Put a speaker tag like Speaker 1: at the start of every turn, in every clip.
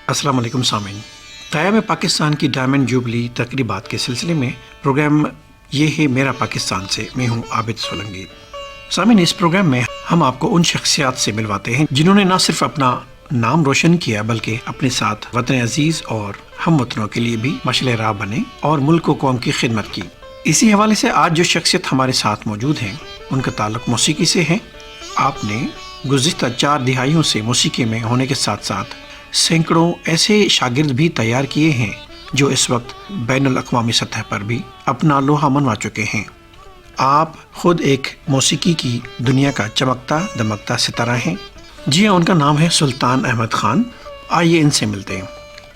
Speaker 1: السلام علیکم سامعین، قیام پاکستان کی ڈائمنڈ جوبلی تقریبات کے سلسلے میں پروگرام یہ ہے میرا پاکستان سے میں ہوں عابد سولنگی۔ سامعین، اس پروگرام میں ہم آپ کو ان شخصیات سے ملواتے ہیں جنہوں نے نہ صرف اپنا نام روشن کیا بلکہ اپنے ساتھ وطن عزیز اور ہم وطنوں کے لیے بھی مشعل راہ بنے اور ملک و قوم کی خدمت کی۔ اسی حوالے سے آج جو شخصیت ہمارے ساتھ موجود ہیں ان کا تعلق موسیقی سے ہے۔ آپ نے گزشتہ 4 دہائیوں سے موسیقی میں ہونے کے ساتھ ساتھ سینکڑوں ایسے شاگرد بھی تیار کیے ہیں جو اس وقت بین الاقوامی سطح پر بھی اپنا لوہا منوا چکے ہیں۔ آپ خود ایک موسیقی کی دنیا کا چمکتا دمکتا ستارہ ہیں۔ جی ہاں، ان کا نام ہے سلطان احمد خان۔ آئیے ان سے ملتے ہیں۔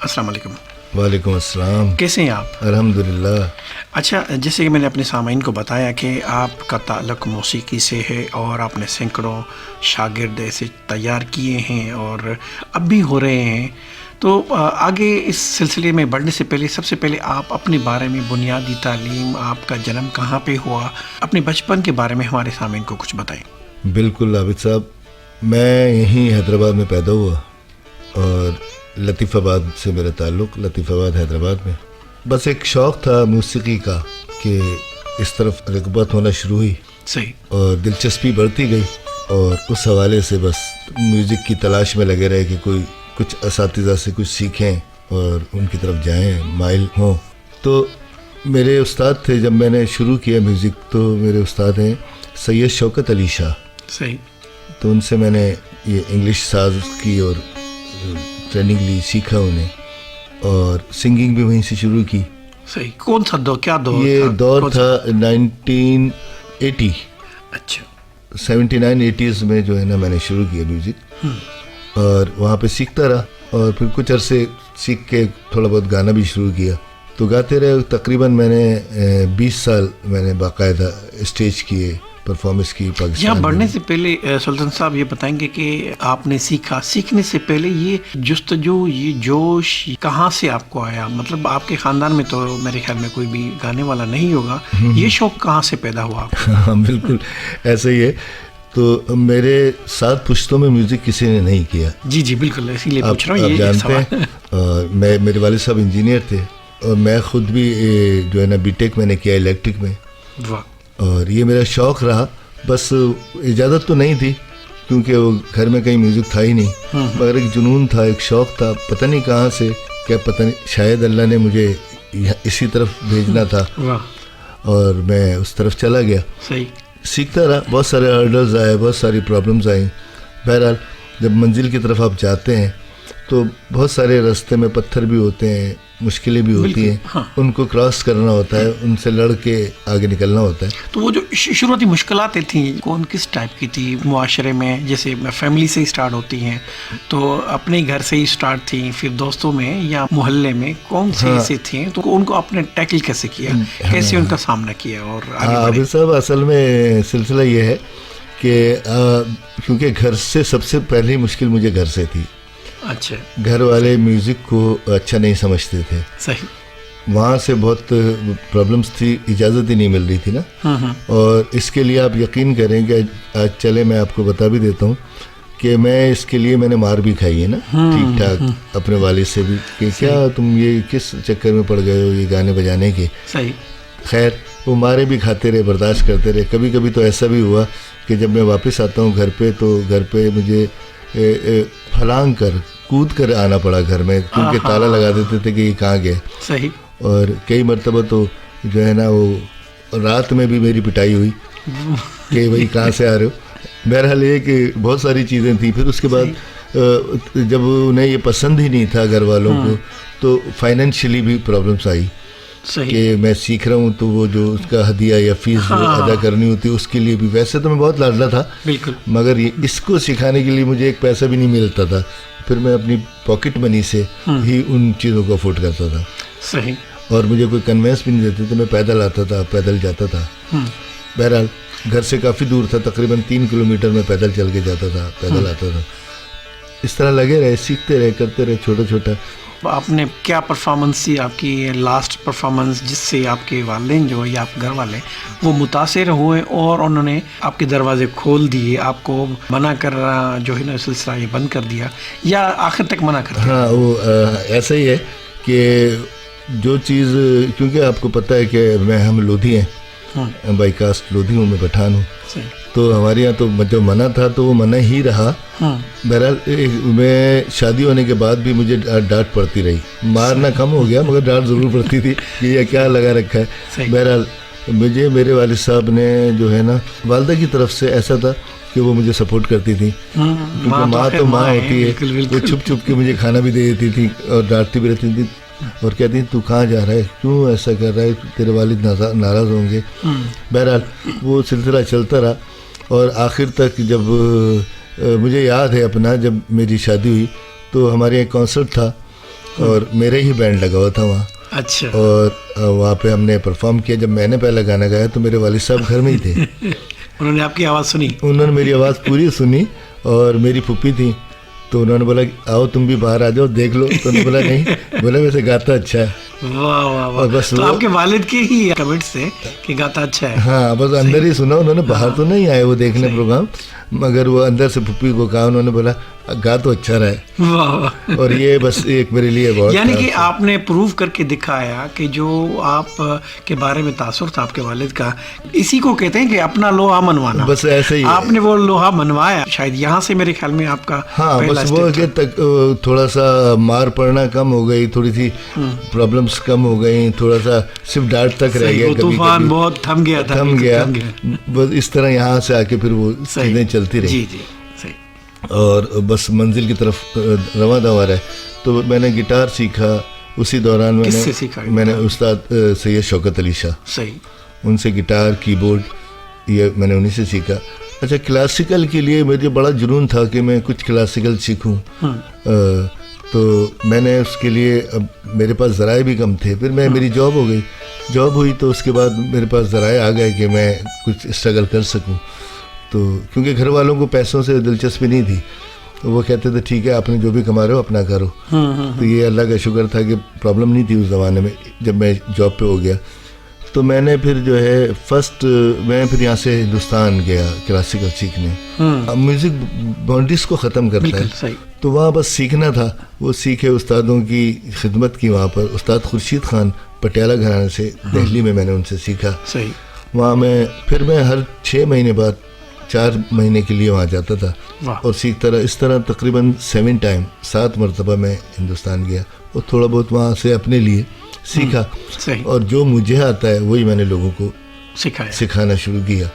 Speaker 1: السلام علیکم۔
Speaker 2: وعلیکم السلام۔
Speaker 1: کیسے ہیں آپ؟
Speaker 2: الحمدللہ۔
Speaker 1: اچھا، جیسے کہ میں نے اپنے سامعین کو بتایا کہ آپ کا تعلق موسیقی سے ہے اور آپ نے سینکڑوں شاگرد ایسے تیار کیے ہیں اور اب بھی ہو رہے ہیں، تو آگے اس سلسلے میں بڑھنے سے پہلے سب سے پہلے آپ اپنے بارے میں بنیادی تعلیم، آپ کا جنم کہاں پہ ہوا، اپنے بچپن کے بارے میں ہمارے سامعین کو کچھ بتائیں۔
Speaker 2: بالکل عابد صاحب، میں یہیں حیدرآباد میں پیدا ہوا اور لطیف آباد سے میرا تعلق، لطیف آباد حیدرآباد میں۔ بس ایک شوق تھا موسیقی کا کہ اس طرف رغبت ہونا شروع ہوئی،
Speaker 1: صحیح، اور
Speaker 2: دلچسپی بڑھتی گئی اور اس حوالے سے بس میوزک کی تلاش میں لگے رہے کہ کوئی کچھ اساتذہ سے کچھ سیکھیں اور ان کی طرف جائیں، مائل ہوں۔ تو میرے استاد تھے جب میں نے شروع کیا میوزک، تو میرے استاد ہیں سید شوکت علی شاہ۔
Speaker 1: صحیح۔
Speaker 2: تو ان سے میں نے یہ انگلش ساز کی اور ٹریننگ لی، سیکھا انہیں، اور سنگنگ بھی وہیں سے شروع کی۔
Speaker 1: صحیح۔ کون سا دور، کیا دور؟
Speaker 2: یہ دور تھا 1980۔
Speaker 1: اچھا،
Speaker 2: 79-80s میں جو ہے نا میں نے شروع کیا میوزک، اور وہاں پہ سیکھتا رہا، اور پھر کچھ عرصے سیکھ کے تھوڑا بہت گانا بھی شروع کیا، تو گاتے رہے۔ تقریباً میں نے 20 سال میں نے باقاعدہ اسٹیج کیے، پرفارمنس کی پاکستان۔
Speaker 1: یہاں بڑھنے سے پہلے سلطان صاحب یہ بتائیں گے کہ آپ نے سیکھنے سے پہلے یہ جستجو، یہ جوش کہاں سے آپ کو آیا؟ مطلب آپ کے خاندان میں تو میرے خیال میں کوئی بھی گانے والا نہیں ہوگا، یہ شوق کہاں سے پیدا ہوا؟
Speaker 2: ہاں بالکل ایسا ہی ہے۔ تو میرے 7 پشتوں میں میوزک کسی نے نہیں کیا۔
Speaker 1: جی جی بالکل، اسی لیے پوچھ رہا ہوں۔
Speaker 2: آپ
Speaker 1: یہ
Speaker 2: جانتے ہیں میرے والد صاحب انجینئر تھے، اور میں خود بھی جو ہے نا بی ٹیک میں نے کیا الیکٹرک میں، اور یہ میرا شوق رہا۔ بس اجازت تو نہیں تھی کیونکہ وہ گھر میں کہیں میوزک تھا ہی نہیں، مگر ایک جنون تھا، ایک شوق تھا، پتہ نہیں کہاں سے، کیا پتہ نہیں، شاید اللہ نے مجھے اسی طرف بھیجنا تھا، اور میں اس طرف چلا گیا۔
Speaker 1: صحیح۔
Speaker 2: سیکھتا رہا، بہت سارے ہرڈلز آئے، بہت ساری پرابلمز آئیں۔ بہرحال جب منزل کی طرف آپ جاتے ہیں تو بہت سارے راستے میں پتھر بھی ہوتے ہیں، مشکلیں بھی ہوتی ہیں، ان کو کراس کرنا ہوتا ہے، ان سے لڑ کے آگے نکلنا ہوتا ہے۔
Speaker 1: تو وہ جو شروعاتی مشکلات تھیں کون کس ٹائپ کی تھی معاشرے میں؟ جیسے فیملی سے ہی اسٹارٹ ہوتی ہیں، تو اپنے گھر سے ہی اسٹارٹ تھیں، پھر دوستوں میں یا محلے میں کون سے ایسے تھے، تو ان کو آپ نے ٹیکل کیسے کیا، کیسے ان کا سامنا کیا اور آگے بڑھے؟
Speaker 2: عابد صاحب، اصل میں سلسلہ یہ ہے کہ کیونکہ گھر سے سب سے پہلی مشکل مجھے گھر سے تھی۔
Speaker 1: اچھا۔
Speaker 2: گھر والے میوزک کو اچھا نہیں سمجھتے تھے۔
Speaker 1: صحیح۔
Speaker 2: وہاں سے بہت پرابلمس تھی، اجازت ہی نہیں مل رہی تھی نا، اور اس کے لیے آپ یقین کریں کہ آج چلے میں آپ کو بتا بھی دیتا ہوں کہ میں اس کے لیے میں نے مار بھی کھائی ہے نا ٹھیک ٹھاک اپنے والد سے بھی، کہ کیا تم یہ کس چکر میں پڑ گئے ہو یہ گانے بجانے کے۔
Speaker 1: صحیح۔
Speaker 2: خیر وہ مارے بھی کھاتے رہے، برداشت کرتے رہے۔ کبھی کبھی تو ایسا بھی ہوا کہ جب میں واپس آتا ہوں گھر پہ تو گھر پہ مجھے پھلانگ کر کود کر آنا پڑا گھر میں، کیونکہ تالا لگا دیتے تھے کہ یہ کہاں گئے۔
Speaker 1: صحیح۔
Speaker 2: اور کئی مرتبہ تو جو ہے نا وہ رات میں بھی میری پٹائی ہوئی کہ بھائی کہاں سے آ رہے ہو۔ بہرحال یہ کہ بہت ساری چیزیں تھیں۔ پھر اس کے بعد جب انہیں یہ پسند ہی نہیں تھا گھر والوں کو، تو فائنینشلی بھی پرابلمس آئی کہ میں سیکھ رہا ہوں تو وہ جو اس کا ہدیہ یا فیس جو ادا کرنی ہوتی ہے اس کے لیے بھی، ویسے تو میں بہت لاڈلا تھا
Speaker 1: بالکل،
Speaker 2: مگر اس کو سکھانے کے لیے مجھے ایک پیسہ بھی نہیں ملتا تھا، پھر میں اپنی پاکٹ منی سے ہی ان چیزوں کو افورڈ کرتا تھا۔
Speaker 1: صحیح۔ اور
Speaker 2: مجھے کوئی کنوینس بھی نہیں دیتے تھے، میں پیدل آتا تھا، پیدل جاتا تھا۔ بہرحال گھر سے کافی دور تھا، تقریباً 3 کلومیٹر میں پیدل چل کے جاتا تھا، پیدل آتا تھا۔ اس طرح لگے رہے، سیکھتے رہے، کرتے رہے چھوٹا چھوٹا۔
Speaker 1: آپ نے کیا پرفارمنس تھی آپ کی لاسٹ پرفارمنس جس سے آپ کے والدین جو یا آپ گھر والے وہ متاثر ہوئے اور انہوں نے آپ کے دروازے کھول دیے, آپ کو منع کر جو ہے نا سلسلہ یہ بند کر دیا یا آخر تک منع کر دیا؟
Speaker 2: ہاں وہ ایسا ہی ہے کہ جو چیز, کیونکہ آپ کو پتہ ہے کہ ہم لودھی ہیں, بائی کاسٹ لودھی ہوں, میں پٹھان ہوں, تو ہمارے یہاں تو جو منع تھا تو وہ منع ہی رہا. بہرحال میں شادی ہونے کے بعد بھی مجھے ڈانٹ پڑتی رہی, مارنا کم ہو گیا مگر ڈانٹ ضرور پڑتی تھی کہ یہ کیا لگا رکھا ہے. بہرحال مجھے میرے والد صاحب نے جو ہے نا, والدہ کی طرف سے ایسا تھا کہ وہ مجھے سپورٹ کرتی تھی, کیونکہ ماں تو ماں ہوتی ہے, وہ چھپ چھپ کے مجھے کھانا بھی دے دیتی تھی اور ڈانٹتی بھی رہتی تھی اور کہتی ہیں تو کہاں جا رہا ہے, کیوں ایسا کر رہا ہے, تیرے والد ناراض ہوں گے. بہرحال وہ سلسلہ چلتا رہا اور آخر تک جب مجھے یاد ہے اپنا, جب میری شادی ہوئی تو ہمارے ایک کنسرٹ تھا اور میرے ہی بینڈ لگا ہوا تھا وہاں.
Speaker 1: اچھا.
Speaker 2: اور وہاں پہ ہم نے پرفارم کیا. جب میں نے پہلا گانا گایا تو میرے والد صاحب گھر میں ہی تھے.
Speaker 1: انہوں نے آپ کی آواز سنی؟ انہوں
Speaker 2: نے میری آواز پوری سنی اور میری پھوپھی تھی تو انہوں نے بولا آؤ تم بھی باہر آ جاؤ دیکھ لو. تو انہوں نے بولا نہیں, بولا ویسے گاتا اچھا ہے.
Speaker 1: واہ واہ واہ. بس تو آپ کے والد کے ہی کمنٹس تھے کہ گاتا اچھا ہے.
Speaker 2: ہاں بس اندر ہی سنا, انہوں نے باہر تو نہیں آئے وہ دیکھنے پروگرام, مگر وہ اندر سے پھوپھی کو کہا, انہوں نے بولا گا تو اچھا رہا ہے. اور یہ بس ایک میرے لیے بہت,
Speaker 1: یعنی کہ آپ نے پروو کر کے دکھایا کہ جو آپ کے بارے میں تاثر تھا آپ کے والد کا, اسی کو کہتے ہیں کہ اپنا لوہا منوانا.
Speaker 2: بس ایسے ہی
Speaker 1: آپ نے وہ لوہا منوایا شاید, یہاں سے میرے خیال میں آپ کا.
Speaker 2: ہاں بس وہ کہ تھوڑا سا مار پڑنا کم ہو گئی, تھوڑی سی پرابلمس کم ہو گئی, تھوڑا سا صرف ڈانٹ تک رہ گیا,
Speaker 1: طوفان بہت تھم گیا.
Speaker 2: بس اس طرح یہاں سے آ کے پھر وہ چیزیں چلتی رہی.
Speaker 1: جی جی صحیح.
Speaker 2: اور بس منزل کی طرف رواں دوا رہے. تو میں نے گٹار سیکھا اسی دوران. میں نے استاد سید شوکت علی شاہ,
Speaker 1: صحیح,
Speaker 2: ان سے گٹار کی بورڈ یہ میں نے انہیں سے سیکھا. اچھا کلاسیکل کے لیے مجھے بڑا جنون تھا کہ میں کچھ کلاسیکل سیکھوں. تو میں نے اس کے لیے, اب میرے پاس ذرائع بھی کم تھے, پھر میری جاب ہو گئی. جاب ہوئی تو اس کے بعد میرے پاس ذرائع آ گئے کہ میں کچھ اسٹرگل کر سکوں. تو کیونکہ گھر والوں کو پیسوں سے دلچسپی نہیں تھی, وہ کہتے تھے ٹھیک ہے آپ نے جو بھی کما رہے ہو اپنا کرو. تو یہ اللہ کا شکر تھا کہ پرابلم نہیں تھی اس زمانے میں. جب میں جاب پہ ہو گیا تو میں نے پھر جو ہے میں پھر یہاں سے ہندوستان گیا کلاسیکل سیکھنے. میوزک باؤنڈریز کو ختم کرتا ہے, تو وہاں بس سیکھنا تھا. وہ سیکھے, استادوں کی خدمت کی وہاں پر. استاد خورشید خان پٹیالہ گھرانے سے, دہلی میں میں نے ان سے سیکھا. وہاں پھر میں ہر 6 مہینے بعد 4 مہینے کے لیے وہاں جاتا تھا اور سیکھتا رہا. اس طرح تقریباً 7 مرتبہ میں ہندوستان گیا اور تھوڑا بہت وہاں سے اپنے لیے سیکھا. اور جو مجھے آتا ہے وہی میں نے لوگوں کو سکھانا شروع کیا.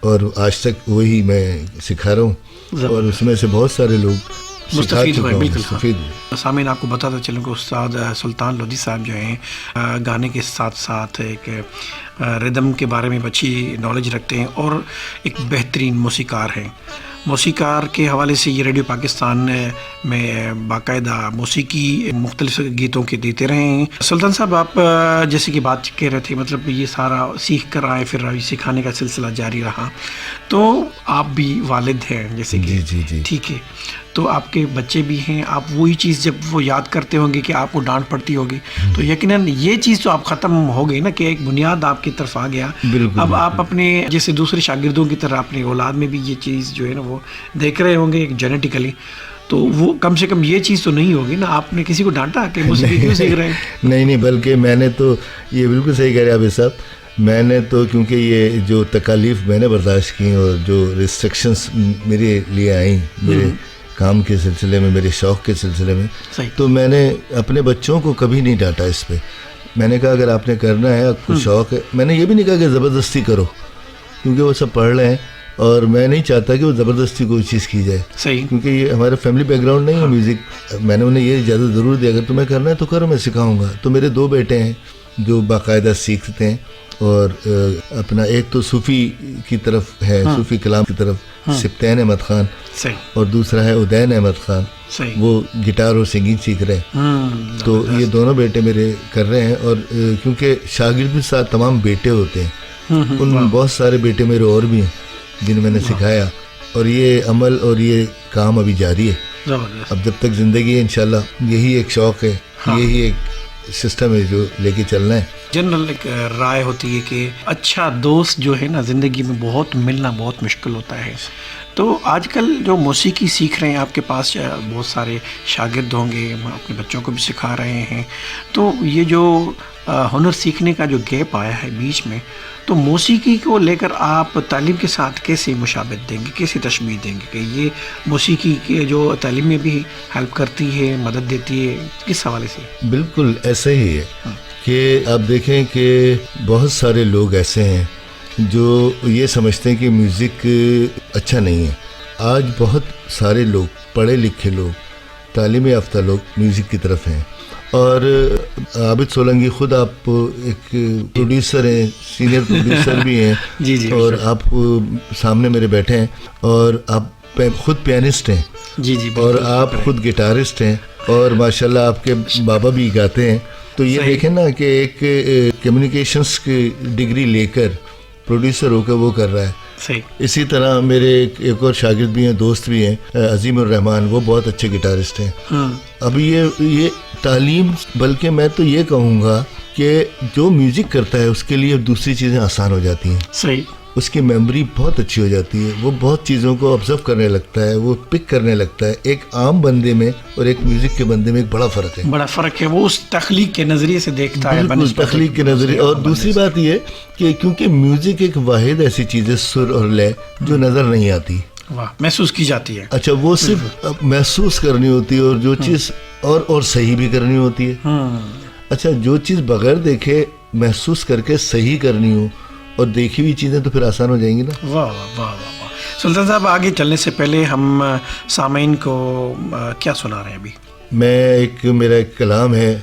Speaker 2: اور آج تک وہی میں سکھا رہا ہوں, اور اس میں سے بہت سارے لوگ مستفید ہوئے.
Speaker 1: سامعین آپ کو بتاتا چلوں کہ استاد سلطان لودھی صاحب جو ہیں گانے کے ساتھ ساتھ ایک ردم کے بارے میں اچھی نالج رکھتے ہیں اور ایک بہترین موسیقار ہیں. موسیقار کے حوالے سے یہ ریڈیو پاکستان میں باقاعدہ موسیقی مختلف گیتوں کے دیتے رہے ہیں. سلطان صاحب آپ جیسے کہ بات کہہ رہے تھے, مطلب یہ سارا سیکھ کر آئے, پھر سکھانے کا سلسلہ جاری رہا. تو آپ بھی والد ہیں جیسے کہ, ٹھیک ہے, تو آپ کے بچے بھی ہیں. آپ وہی چیز جب وہ یاد کرتے ہوں گے کہ آپ کو ڈانٹ پڑتی ہوگی, تو یقیناً یہ چیز تو آپ ختم ہو گئی نا, کہ ایک بنیاد آپ کی طرف آ گیا. اب آپ اپنے جیسے دوسرے شاگردوں کی طرح اپنے اولاد میں بھی یہ چیز جو ہے نا وہ دیکھ رہے ہوں گے ایک جینیٹیکلی, تو وہ کم سے کم یہ چیز تو نہیں ہوگی نا. آپ نے کسی کو ڈانٹا کہ موسیقی کیوں سیکھ رہے ہیں؟
Speaker 2: نہیں, بلکہ میں نے تو یہ بالکل صحیح کہہ رہے عابد صاحب. میں نے تو کیونکہ یہ جو تکالیف میں نے برداشت کی اور جو ریسٹرکشنس میرے لیے آئیں میرے کام کے سلسلے میں, میرے شوق کے سلسلے میں, تو میں نے اپنے بچوں کو کبھی نہیں ڈانٹا اس پہ. میں نے کہا اگر آپ نے کرنا ہے, آپ کو شوق ہے. میں نے یہ بھی نہیں کہا کہ زبردستی کرو, کیونکہ وہ سب پڑھ رہے ہیں اور میں نہیں چاہتا کہ وہ زبردستی کوئی چیز کی جائے, کیونکہ یہ ہمارا فیملی بیک گراؤنڈ نہیں ہے میوزک. میں نے انہیں یہ اجازت ضرور دی, اگر تمہیں کرنا ہے تو کرو, میں سکھاؤں گا. تو میرے 2 بیٹے ہیں جو باقاعدہ سیکھتے ہیں, اور اپنا ایک تو صوفی کی طرف ہے, صوفی کلام کی طرف, سبطین احمد خان, اور دوسرا ہے ادین احمد خان, وہ گٹار اور سنگنگ سیکھ رہے ہیں. تو یہ دونوں بیٹے میرے کر رہے ہیں. اور کیونکہ شاگرد بھی ساتھ تمام بیٹے ہوتے ہیں, ان میں بہت سارے بیٹے میرے اور بھی ہیں جنہیں میں نے سکھایا, اور یہ عمل اور یہ کام ابھی جاری ہے.
Speaker 1: زبردست.
Speaker 2: اب جب تک زندگی ہے انشاءاللہ یہی ایک شوق ہے, یہی ایک سسٹم ہے جو لے کے چلنا ہے.
Speaker 1: جنرل ایک رائے ہوتی ہے کہ اچھا دوست جو ہے نا زندگی میں بہت ملنا بہت مشکل ہوتا ہے. تو آج کل جو موسیقی سیکھ رہے ہیں آپ کے پاس بہت سارے شاگرد ہوں گے, اپنے بچوں کو بھی سکھا رہے ہیں, تو یہ جو ہنر سیکھنے کا جو گیپ آیا ہے بیچ میں, تو موسیقی کو لے کر آپ تعلیم کے ساتھ کیسے مشابہت دیں گے, کیسے تشبیہ دیں گے کہ یہ موسیقی کے جو تعلیم میں بھی ہیلپ کرتی ہے, مدد دیتی ہے, کس حوالے سے؟
Speaker 2: بالکل ایسا ہی ہے کہ آپ دیکھیں کہ بہت سارے لوگ ایسے ہیں جو یہ سمجھتے ہیں کہ میوزک اچھا نہیں ہے. آج بہت سارے لوگ, پڑھے لکھے لوگ, تعلیم یافتہ لوگ میوزک کی طرف ہیں. اور عابد سولنگی خود آپ ایک پروڈیوسر ہیں, سینئر پروڈیوسر بھی ہیں,
Speaker 1: جی
Speaker 2: اور آپ سامنے میرے بیٹھے ہیں, اور آپ خود پیانسٹ ہیں,
Speaker 1: جی
Speaker 2: اور آپ خود گٹارسٹ ہیں, اور ماشاءاللہ آپ کے بابا بھی گاتے ہیں. تو یہ دیکھیں نا کہ ایک کمیونیکیشنس کی ڈگری لے کر پروڈیوسر ہو کر وہ کر رہا ہے.
Speaker 1: صحیح.
Speaker 2: اسی طرح میرے ایک اور شاگرد بھی ہیں, دوست بھی ہیں, عظیم الرحمان, وہ بہت اچھے گٹارسٹ ہیں. اب یہ تعلیم, بلکہ میں تو یہ کہوں گا کہ جو میوزک کرتا ہے اس کے لیے دوسری چیزیں آسان ہو جاتی ہیں.
Speaker 1: صحیح.
Speaker 2: اس کی میموری بہت اچھی ہو جاتی ہے, وہ بہت چیزوں کو آبزرو کرنے لگتا ہے, وہ پک کرنے لگتا ہے. ایک عام بندے میں اور ایک میوزک کے بندے میں ایک بڑا فرق ہے.
Speaker 1: بڑا فرق ہے, وہ اس تخلیق کے نظریے سے دیکھتا ہے.
Speaker 2: بالکل تخلیق کے نظریے. اور دوسری بات یہ کہ کیونکہ میوزک ایک واحد ایسی چیز ہے, سر اور لے, جو نظر نہیں آتی,
Speaker 1: محسوس کی جاتی ہے.
Speaker 2: اچھا, وہ صرف محسوس کرنی ہوتی ہے, اور جو چیز اور صحیح بھی کرنی ہوتی ہے. اچھا, جو چیز بغیر دیکھے محسوس کر کے صحیح کرنی ہو, اور دیکھی ہوئی چیزیں تو پھر آسان ہو جائیں گی نا.
Speaker 1: واہ واہ واہ واہ. سلطان صاحب, آگے چلنے سے پہلے ہم سامعین کو کیا سنا رہے ہیں ابھی؟
Speaker 2: میرا ایک کلام ہے,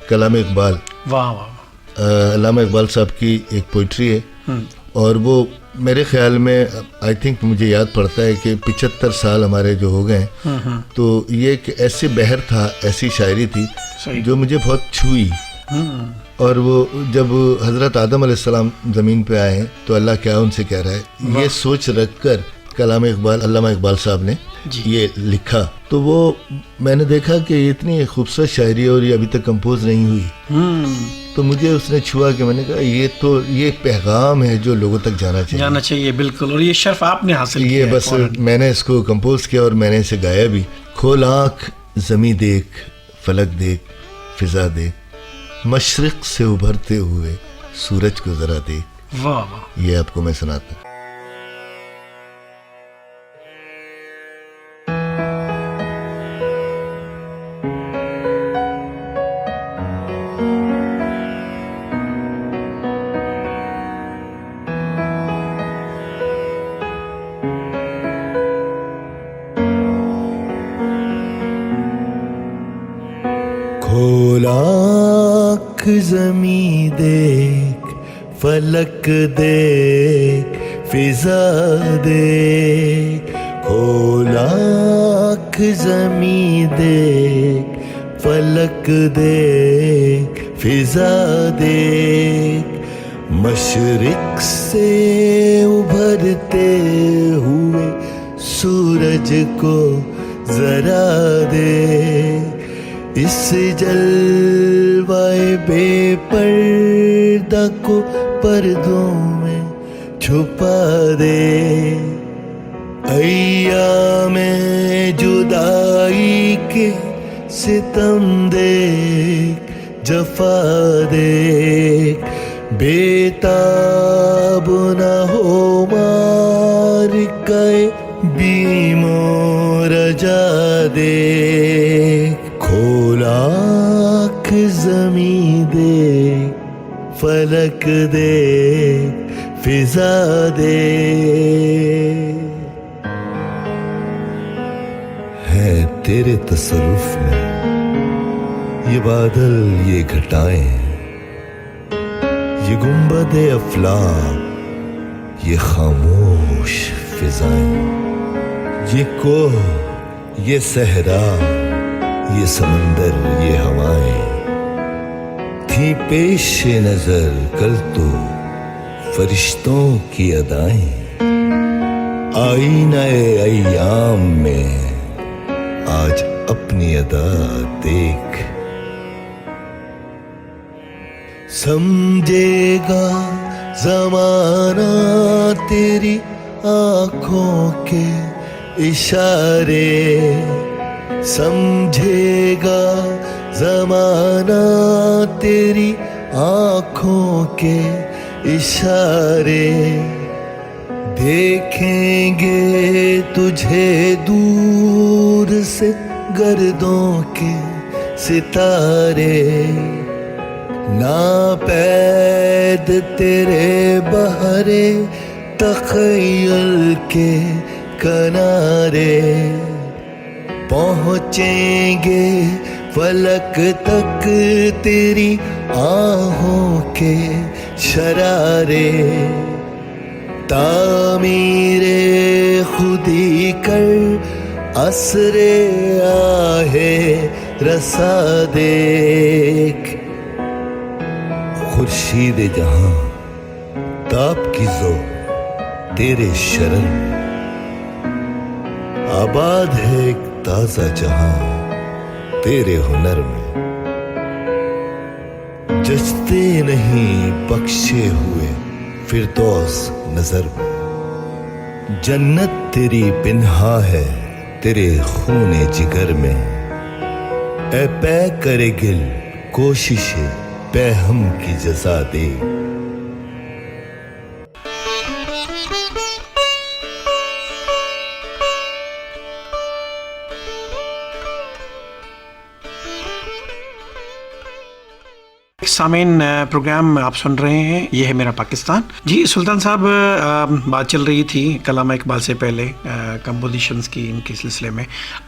Speaker 2: کلام اقبال.
Speaker 1: واہ واہ.
Speaker 2: علامہ اقبال صاحب کی ایک پوئٹری ہے, اور وہ میرے خیال میں آئی تھنک مجھے یاد پڑتا ہے کہ 75 سال ہمارے جو ہو گئے ہیں, تو یہ ایک ایسے بحر تھا, ایسی شاعری تھی جو مجھے بہت چھوئی. اور وہ جب حضرت آدم علیہ السلام زمین پہ آئے ہیں تو اللہ کیا ان سے کہہ رہا ہے, یہ سوچ رکھ کر کلام اقبال علامہ اقبال صاحب نے یہ لکھا. تو وہ میں نے دیکھا کہ یہ اتنی خوبصورت شاعری ہے اور یہ ابھی تک کمپوز نہیں ہوئی. تو مجھے اس نے چھوا کہ میں نے کہا یہ پیغام ہے جو لوگوں تک جانا چاہیے.
Speaker 1: بالکل. اور یہ شرف آپ نے حاصل کیا.
Speaker 2: یہ بس میں نے اس کو کمپوز کیا اور میں نے اسے گایا بھی. کھول آنکھ زمیں دیکھ, فلک دیکھ, فضا دیکھ, مشرق سے ابھرتے ہوئے سورج کو ذرا دیکھ.
Speaker 1: واہ واہ.
Speaker 2: یہ آپ کو میں سناتا ہوں. کھول آنکھ زمیں دیکھ, فلک دیکھ, فضا دیکھ. کھول آنکھ زمیں دیکھ, فلک دیکھ, فضا دیکھ. مشرق سے ابھرتے ہوئے سورج کو ذرا دیکھ. اس جلوائے بے پردہ کو پردوں میں چھپا دے. ایام جدائی کے ستم دیکھ, جفا دیکھ. بے تاب نہ ہو مارکہ بیم و رجا دیکھ. کھول آنکھ زمیں دیکھ, فلک دیکھ, فضا دیکھ. ہے تیرے تصرف میں یہ بادل, یہ گھٹائیں, یہ گنبد افلاک, یہ خاموش فضائیں. یہ کوہ, یہ صحرا, یہ سمندر, یہ ہوائیں تھیں پیش نظر کل تو فرشتوں کی ادائیں. آئینہ ایام میں آج اپنی ادا دیکھ. سمجھے گا زمانہ تیری آنکھوں کے اشارے, سمجھے گا زمانہ تیری آنکھوں کے اشارے, دیکھیں گے تجھے دور سے گردوں کے ستارے, ناپید تیرے بہرے تخیل کے کنارے, پہنچیں گے فلک تک تیری آہوں کے شرارے, تعمیر خودی کر عصر آہ رسا دیکھ. خورشید جہاں تاب کی زو تیرے شرن, آباد ہے ایک تازہ جہاں تیرے ہنر میں, جچتے نہیں بخشے ہوئے فردوس نظر میں, جنت تیری پنہا ہے تیرے خون جگر میں, اے پے کرے گل کوشش پے ہم کی جزا دے.
Speaker 1: سامعین پروگرام آپ سن رہے ہیں, یہ ہے میرا پاکستان. جی سلطان صاحب, بات چل رہی تھی علامہ اقبال سے پہلے کمپوزیشنز کی, ان کے سلسلے میں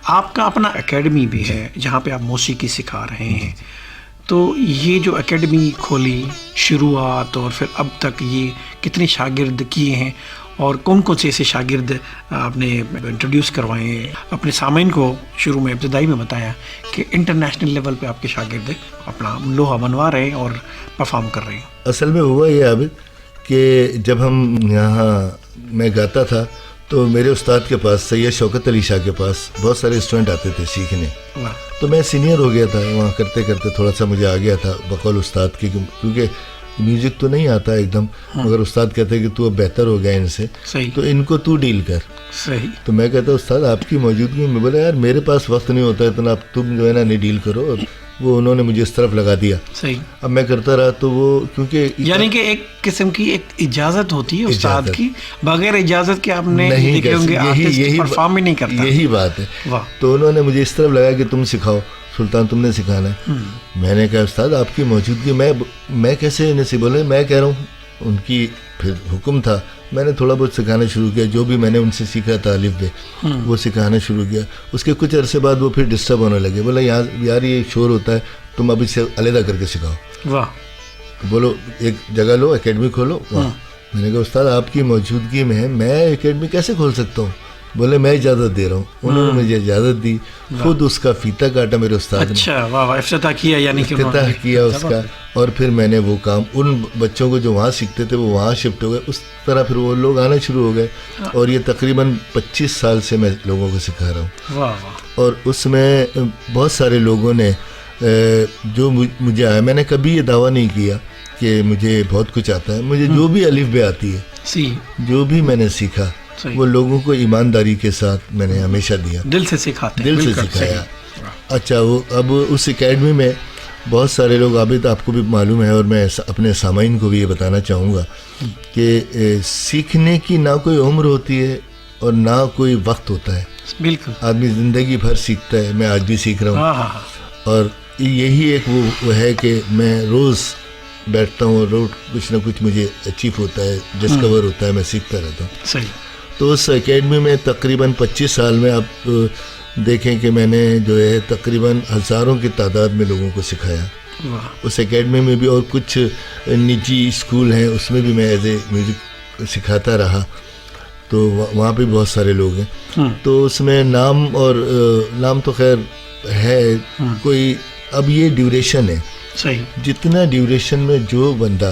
Speaker 1: آپ کا اپنا اکیڈمی بھی ہے جہاں پہ آپ موسیقی سکھا رہے ہیں. تو یہ جو اکیڈمی کھولی شروعات اور پھر اب تک یہ کتنے شاگرد کیے ہیں اور کون کون سے ایسے شاگرد آپ نے انٹروڈیوس کروائے ہیں؟ اپنے سامعین کو شروع میں ابتدائی میں بتایا کہ انٹرنیشنل لیول پہ آپ کے شاگرد اپنا لوہا منوا رہے ہیں اور پرفارم کر رہے ہیں.
Speaker 2: اصل میں ہوا یہ عابد کہ جب ہم یہاں میں گاتا تھا تو میرے استاد کے پاس سید شوکت علی شاہ کے پاس بہت سارے اسٹوڈنٹ آتے تھے سیکھنے. تو میں سینئر ہو گیا تھا وہاں, کرتے کرتے تھوڑا سا مجھے آ گیا تھا بقول استاد کی, کیونکہ میوزک تو نہیں آتا ایک دم, مگر استاد کہتے کہ تو اب بہتر ہو گیا ان سے, تو ان کو تو ڈیل کر. تو میں کہتا استاد آپ کی موجودگی میں, بولا یار میرے پاس وقت نہیں ہوتا اتنا, اب تم جو ہے نا نہیں ڈیل کرو. اور وہ انہوں نے مجھے اس طرف لگا دیا. اب میں کرتا رہا تو وہ کیونکہ
Speaker 1: یعنی کہ ایک قسم کی ایک اجازت ہوتی ہے استاد کی, بغیر اجازت کے آپ نے پرفارم ہی نہیں کرتا.
Speaker 2: یہی بات ہے. تو انہوں نے مجھے اس طرف لگا کہ تم سکھاؤ سلطان, تم نے سکھانا ہے. میں نے کہا استاد آپ کی موجودگی میں کیسے انہیں سے بولے, میں کہہ رہا ہوں. ان کی پھر حکم تھا, میں نے تھوڑا بہت سکھانا شروع کیا, جو بھی میں نے ان سے سیکھا تھا الف بے وہ سکھانا شروع کیا. اس کے کچھ عرصے بعد وہ پھر ڈسٹرب ہونے لگے, بولا یار یہ شور ہوتا ہے, تم اب اسے علیحدہ کر کے سکھاؤ. بولو ایک جگہ لو, اکیڈمی کھولو. میں نے کہا استاد آپ کی موجودگی میں میں اکیڈمی کیسے کھول سکتا ہوں؟ بولے میں اجازت دے رہا ہوں. انہوں نے مجھے اجازت دی, خود اس کا فیتہ کاٹا میرے استاد نے.
Speaker 1: اچھا واہ, افتتاح کیا, یعنی کہ
Speaker 2: افتتاح کیا اس کا. اور پھر میں نے وہ کام ان بچوں کو جو وہاں سیکھتے تھے وہ وہاں شفٹ ہو گئے. اس طرح پھر وہ لوگ آنا شروع ہو گئے, اور یہ تقریباً 25 سال سے میں لوگوں کو سکھا رہا ہوں. اور اس میں بہت سارے لوگوں نے جو مجھے آیا, میں نے کبھی یہ دعویٰ نہیں کیا کہ مجھے بہت کچھ آتا ہے. مجھے جو بھی الف بے آتی ہے, جو بھی میں نے سیکھا, وہ لوگوں کو ایمانداری کے ساتھ میں نے ہمیشہ دیا,
Speaker 1: دل سے سکھاتے,
Speaker 2: دل سے سکھایا. اچھا وہ اب اس اکیڈمی میں بہت سارے لوگ, عابد آپ کو بھی معلوم ہے اور میں اپنے سامعین کو بھی یہ بتانا چاہوں گا کہ سیکھنے کی نہ کوئی عمر ہوتی ہے اور نہ کوئی وقت ہوتا ہے.
Speaker 1: بالکل,
Speaker 2: آدمی زندگی بھر سیکھتا ہے. میں آج بھی سیکھ رہا ہوں, اور یہی ایک وہ ہے کہ میں روز بیٹھتا ہوں اور روز کچھ نہ کچھ مجھے اچیو ہوتا ہے, ڈسکور ہوتا ہے, میں سیکھتا رہتا ہوں.
Speaker 1: صحیح.
Speaker 2: تو اس اکیڈمی میں تقریباً 25 سال میں آپ دیکھیں کہ میں نے جو ہے تقریباً ہزاروں کی تعداد میں لوگوں کو سکھایا. اس اکیڈمی میں بھی, اور کچھ نجی اسکول ہیں اس میں بھی میں ایز اے میوزک سکھاتا رہا. تو وہاں پہ بہت سارے لوگ ہیں. تو اس میں نام تو خیر ہے کوئی, اب یہ ڈیوریشن ہے.
Speaker 1: صحیح.
Speaker 2: جتنا ڈیوریشن میں جو بندہ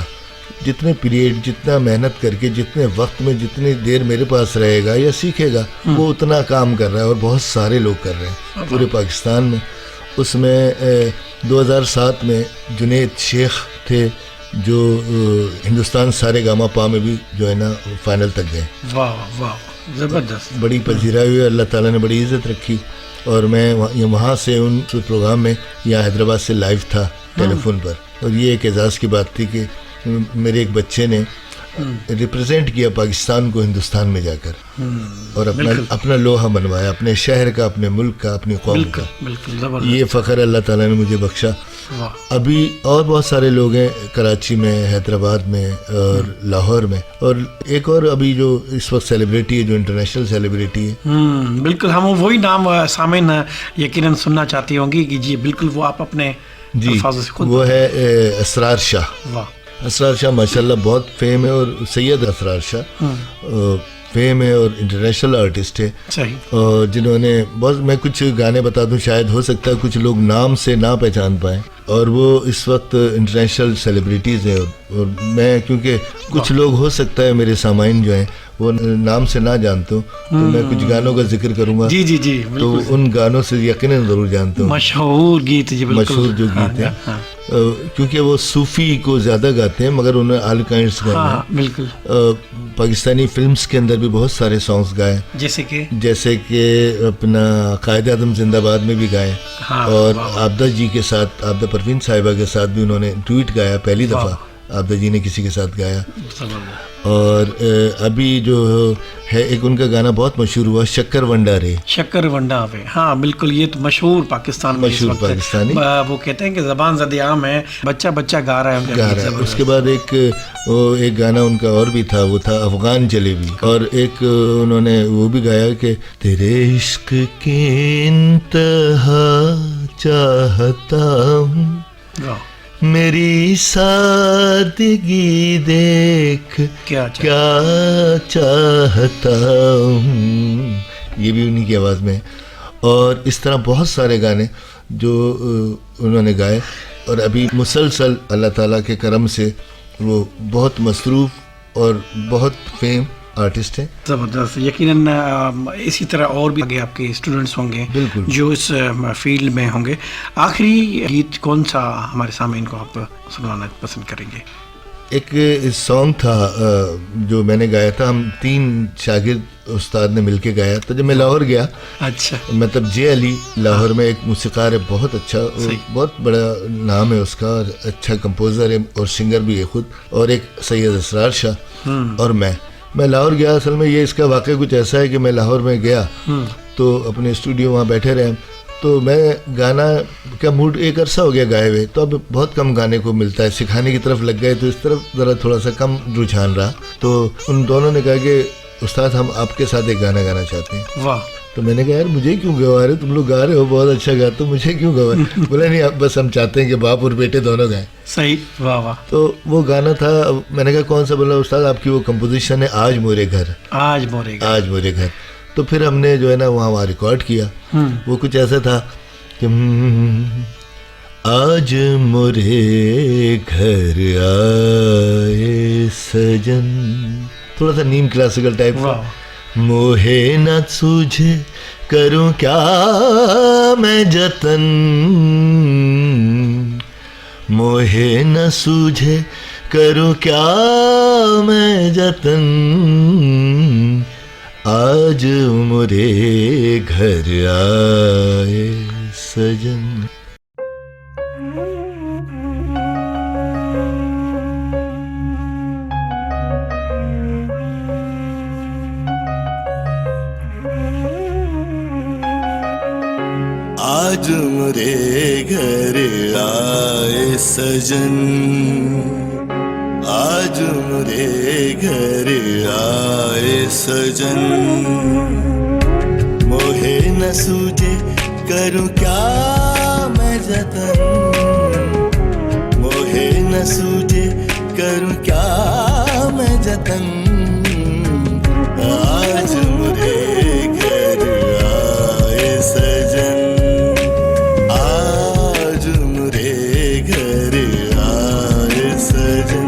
Speaker 2: جتنے پیریڈ جتنا محنت کر کے جتنے وقت میں جتنی دیر میرے پاس رہے گا یا سیکھے گا وہ اتنا کام کر رہا ہے، اور بہت سارے لوگ کر رہے ہیں پورے پاکستان میں. اس میں 2007 میں جنید شیخ تھے جو ہندوستان سارے گاما پا میں بھی جو ہے نا فائنل تک گئے.
Speaker 1: واہ واہ زبردست.
Speaker 2: بڑی پذیرائی ہوئی، اللہ تعالیٰ نے بڑی عزت رکھی. اور میں وہاں سے ان پروگرام میں یہاں حیدرآباد سے لائیو تھا ٹیلی فون پر. اور یہ ایک اعزاز کی بات تھی کہ میرے ایک بچے نے ریپرزینٹ کیا پاکستان کو ہندوستان میں جا کر، اور اپنا لوہا بنوایا، اپنے شہر کا، اپنے ملک کا، اپنی قوم کا. یہ فخر اللہ تعالیٰ نے مجھے بخشا. ابھی اور بہت سارے لوگ ہیں کراچی میں، حیدرآباد میں اور لاہور میں. اور ایک اور ابھی جو اس وقت سیلیبریٹی ہے، جو انٹرنیشنل سیلیبریٹی ہے.
Speaker 1: بالکل، ہم وہی نام سامعین یقیناً سننا چاہتی ہوں گی کہ جی بالکل وہ آپ اپنے الفاظ سے خود.
Speaker 2: وہ ہے اسرار شاہ.
Speaker 1: واہ.
Speaker 2: اسرار شاہ ماشاءاللہ بہت فیم ہے، اور سید اسرار شاہ فیم ہے اور انٹرنیشنل آرٹسٹ ہے.
Speaker 1: صحیح.
Speaker 2: اور جنہوں نے بہت، میں کچھ گانے بتا دوں، شاید ہو سکتا ہے کچھ لوگ نام سے نہ پہچان پائیں، اور وہ اس وقت انٹرنیشنل سیلیبریٹیز ہیں. اور میں کیونکہ کچھ لوگ ہو سکتا ہے میرے سامعین جو ہیں وہ نام سے نہ جانتا ہوں، تو میں کچھ گانوں کا ذکر کروں گا.
Speaker 1: جی جی جی.
Speaker 2: تو ان گانوں سے یقیناً ضرور جانتا ہوں.
Speaker 1: مشہور گیت، جی بالکل
Speaker 2: مشہور جو گیت ہیں، کیونکہ وہ صوفی کو زیادہ گاتے ہیں، مگر انہوں نے آل کائنڈس گائے ہیں.
Speaker 1: بالکل.
Speaker 2: پاکستانی فلمز کے اندر بھی بہت سارے سانگز گائے، جیسے کہ اپنا قائد اعظم زندہ باد میں بھی گائے. اور عابدہ جی کے ساتھ، عابدہ پروین صاحبہ کے ساتھ بھی انہوں نے ڈویٹ گایا، پہلی دفعہ عابدہ جی نے کسی کے ساتھ گایا. اور ابھی جو ہے ایک ان کا گانا بہت مشہور ہوا، شکر ونڈا رے. شکر ونڈا رے،
Speaker 1: ہاں بالکل. یہ تو مشہور پاکستان میں،
Speaker 2: مشہور پاکستانی.
Speaker 1: وہ کہتے ہیں کہ زبان زدِ عام ہے، بچہ بچہ گا رہا ہے.
Speaker 2: اس کے بعد ایک گانا ان کا اور بھی تھا، وہ تھا افغان جلیبی. اور ایک انہوں نے وہ بھی گایا کہ تیرے عشق کی انتہا چاہتا ہوں، میری سادگی دیکھ کیا چاہتا ہوں. یہ بھی انہی کی آواز میں. اور اس طرح بہت سارے گانے جو انہوں نے گائے. اور ابھی مسلسل اللہ تعالیٰ کے کرم سے وہ بہت مصروف اور بہت فیم آرٹسٹ ہیں.
Speaker 1: زبردست. یقیناً اسی طرح اور بھی آگے آپ کے اسٹوڈنٹس ہوں گے جو اس فیلڈ میں ہوں گے. آخری گیت کون سا ہمارے سامعین کو آپ سنانا پسند کریں گے؟
Speaker 2: ایک سانگ تھا جو میں نے گایا تھا، ہم 3 شاگرد استاد نے مل کے گایا تھا جب میں لاہور گیا.
Speaker 1: اچھا.
Speaker 2: مطلب جے علی لاہور میں ایک موسیقار ہے، بہت اچھا، بہت بڑا نام ہے اس کا، اور اچھا کمپوزر ہے اور سنگر بھی ہے خود. اور ایک سید اسرار شاہ اور میں لاہور گیا. اصل میں یہ اس کا واقعہ کچھ ایسا ہے کہ میں لاہور میں گیا تو اپنے اسٹوڈیو وہاں بیٹھے رہے، تو میں گانا کا موڈ ایک عرصہ ہو گیا گائے ہوئے، تو اب بہت کم گانے کو ملتا ہے، سکھانے کی طرف لگ گئے تو اس طرف ذرا تھوڑا سا کم رجحان رہا. تو ان دونوں نے کہا کہ استاد ہم آپ کے ساتھ ایک گانا گانا چاہتے ہیں. واہ. تو میں نے کہا یار مجھے کیوں گوا رہے، تم لوگ گا رہے ہو بہت اچھا گاتے ہو، مجھے کیوں گوا؟ بولا نہیں، آپ بس ہم چاہتے ہیں کہ باپ اور بیٹے دونوں گائیں.
Speaker 1: صحیح. واہ واہ.
Speaker 2: تو وہ گانا تھا. میں نے کہا کون سا؟ بولا استاد آپ کی وہ کمپوزیشن ہے آج مورے گھر.
Speaker 1: آج مورے گھر.
Speaker 2: تو پھر ہم نے جو ہے نا وہاں ریکارڈ کیا. وہ کچھ ایسا تھا کہ آج مورے گھر آئے سجن، تھوڑا سا نیم کلاسیکل ٹائپ کا. موہے نہ سوجھے کروں کیا میں جتن، موہے نہ سوجھے کروں کیا میں جتن، آج مورے گھر آئے سجن. آج مورے گھر آئے سجن، آج مورے گھر آئے سجن، موہے نہ سوجھے کروں کیا میں جتن، موہے نہ سوجھے کروں کیا میں جتن، آج مورے گھر آئے سجن، آج مورے گھر آئے سجن.